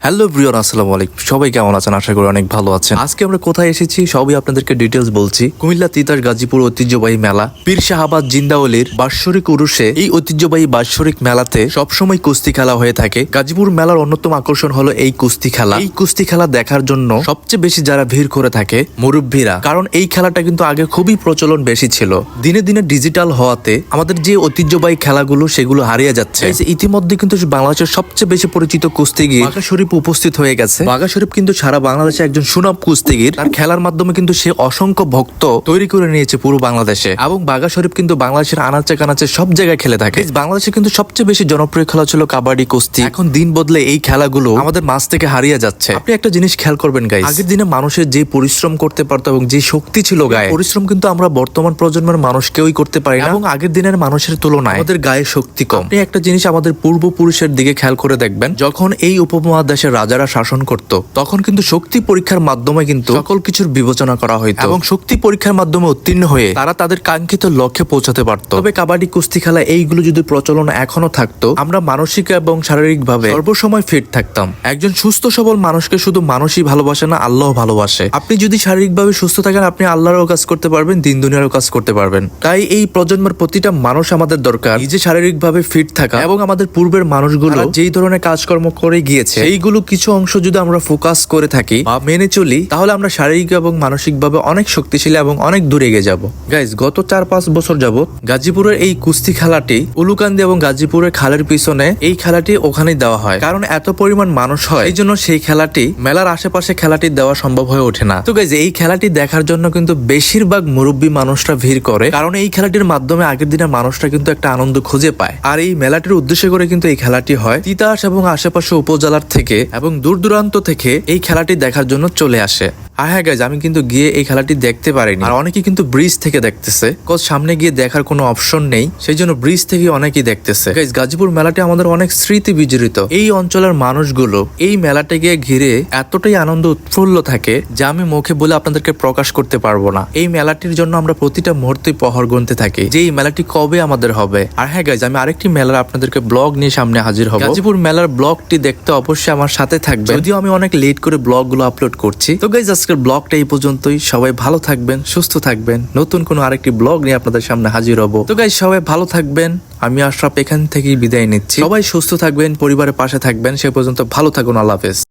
Hello everyone, আসসালামু আলাইকুম। সবাই কেমন আছেন? আশা করি অনেক ভালো আছেন। আজকে আমরা কোথায় এসেছি সবই আপনাদেরকে ডিটেলস বলছি। কুমিল্লা তিতাস গাজীপুর ঐতিহ্যবাহী মেলা পীর শাহাবাদ জিন্দাওয়ালির বাৎসরিক উরুসে এই ঐতিহ্যবাহী বাৎসরিক মেলাতে সবসময় কুস্তি খেলা হয়ে থাকে। গাজীপুর মেলার অন্যতম আকর্ষণ হলো এই কুস্তি খেলা। এই কুস্তি খেলা দেখার জন্য সবচেয়ে বেশি যারা ভিড় করে থাকে মুরব্বীরা, কারণ এই খেলাটা কিন্তু আগে খুবই প্রচলন বেশি ছিল। দিনে দিনে ডিজিটাল হওয়াতে আমাদের যে ঐতিহ্যবাহী খেলাগুলো সেগুলো হারিয়ে যাচ্ছে। ইতিমধ্যে কিন্তু বাংলাদেশের সবচেয়ে বেশি পরিচিত কুস্তিগির বাঘা শরীফ উপস্থিত হয়ে গেছে। বাঘা শরীফ কিন্তু সারা বাংলাদেশে একজন সুনাম কুস্তিগির। তার খেলার মাধ্যমে কিন্তু সে অসংখ্য ভক্ত তৈরি করে নিয়েছে পুরো বাংলাদেশে, এবং বাঘা শরীফ কিন্তু বাংলাদেশের আনাচে কানাচে সব জায়গায় খেলে থাকে। বাংলাদেশে কিন্তু সবচেয়ে বেশি জনপ্রিয় খেলা ছিল কাবাডি, কুস্তি। এখন দিন বদলে এই খেলাগুলো আমাদের মাঝ থেকে হারিয়ে যাচ্ছে। আপনি একটা জিনিস খেয়াল করবেন গাইস, আগের দিনে মানুষের যে পরিশ্রম করতে পারতো এবং যে শক্তি ছিল গায়ে, পরিশ্রম কিন্তু আমরা বর্তমান প্রজন্মের মানুষ কেউই করতে পারি না, এবং আগের দিনের মানুষের তুলনায় আমাদের গায়ে শক্তি কম। আপনি একটা জিনিস আমাদের পূর্বপুরুষের দিকে খেয়াল করে দেখবেন, যখন এই উপমহাদেশের রাজারা শাসন করত তখন কিন্তু শক্তি পরীক্ষার মাধ্যমে কিন্তু সকল কিছুর বিবেচনা করা হইতো, এবং শক্তি পরীক্ষার মাধ্যমে উত্তীর্ণ হয়ে তারা তাদের কাঙ্ক্ষিত লক্ষ্যে পৌঁছাতে পারত। তবে কাবাডি, কুস্তি খেলা এইগুলো যদি প্রচলন এখনো থাকতো, আমরা মানসিক এবং শারীরিক ভাবে সর্বসময় ফিট থাকতাম। একজন সুস্থ সবল মানুষকে শুধু মানুষই ভালোবাসে না, আল্লাহ ভালোবাসে। আপনি যদি শারীরিক ভাবে সুস্থ থাকেন, আপনি আল্লাহরও কাজ করতে পারবেন, দিন দুনিয়ারও কাজ করতে পারবেন। তাই এই প্রজন্মের প্রতিটা মানুষ আমাদের দরকার নিজে শারীরিক ভাবে ফিট থাকা, এবং আমাদের পূর্বের মানুষগুলো যেই ধরনের কাজকর্ম করে গিয়েছে এইগুলো কিছু অংশ যদি আমরা ফোকাস করে থাকি বা মেনে চলি, তাহলে আমরা শারীরিক এবং মানসিক ভাবে অনেক শক্তিশালী এবং অনেক দূরে এগিয়ে যাব। গাইজ, গত 4-5 বছর যাবত গাজীপুরের এই কুস্তি খেলাটি উলুকান্দি এবং গাজীপুরের খালের পিছনে এই খেলাটি ওখানেই দেওয়া হয়, কারণ এত পরিমাণ মানুষ হয় এই জন্য সেই খেলাটি মেলার আশেপাশে খেলাটি দেওয়া সম্ভব হয়ে ওঠে না। তো গাইজ, এই খেলাটি দেখার জন্য কিন্তু বেশিরভাগ মুরব্বী মানুষরা ভিড় করে, কারণ এই খেলাটির মাধ্যমে আগের দিনের মানুষরা কিন্তু একটা আনন্দ খুঁজে পায়। আর এই মেলাটির উদ্দেশ্য করে কিন্তু এই খেলাটি হয়। তিতাস এবং আশেপাশে উপজেলার থেকে এবং দূর দূরান্ত থেকে এই খেলাটি দেখার জন্য চলে আসে। আর হ্যাঁ গাইজ, আমি কিন্তু গিয়ে এই খেলাটি দেখতে পারিনি, আর অনেকে কিন্তু ব্রিজ থেকে দেখতেছে, কজ সামনে গিয়ে দেখার কোনো অপশন নেই, সেই জন্য ব্রিজ থেকে অনেকেই দেখতেছে। গাইজ, গাজীপুর মেলাটি আমাদের অনেক স্মৃতি বিজড়িত। এই অঞ্চলের মানুষগুলো এই মেলাটিকে ঘিরে এতটাই আনন্দ উৎফুল্ল থাকে যা আমি মুখে বলে আপনাদেরকে প্রকাশ করতে পারবো না। এই মেলাটির জন্য আমরা প্রতিটা মুহূর্তে পহর গুনতে থাকি যে এই মেলাটি কবে আমাদের হবে। আর হ্যাঁ গাইজ, আমি আরেকটি মেলার আপনাদেরকে ব্লগ নিয়ে সামনে হাজির হব। গাজীপুর মেলার ব্লগটি দেখতে অবশ্যই আমার সাথে থাকবে, যদিও আমি অনেক লেট করে ব্লগগুলো আপলোড করছি। তো গাইজ, আজকের ব্লগটা এই পর্যন্তই। সবাই ভালো থাকবেন, সুস্থ থাকবেন। নতুন কোনো আরেকটি ব্লগ নিয়ে আপনাদের সামনে হাজির হব। তো গাইজ, সবাই ভালো থাকবেন। আমি আশরাফ এখান থেকেই বিদায় নিচ্ছি। সবাই সুস্থ থাকবেন, পরিবারের পাশে থাকবেন। সে পর্যন্ত ভালো থাকুন। আল্লাহ হাফেজ।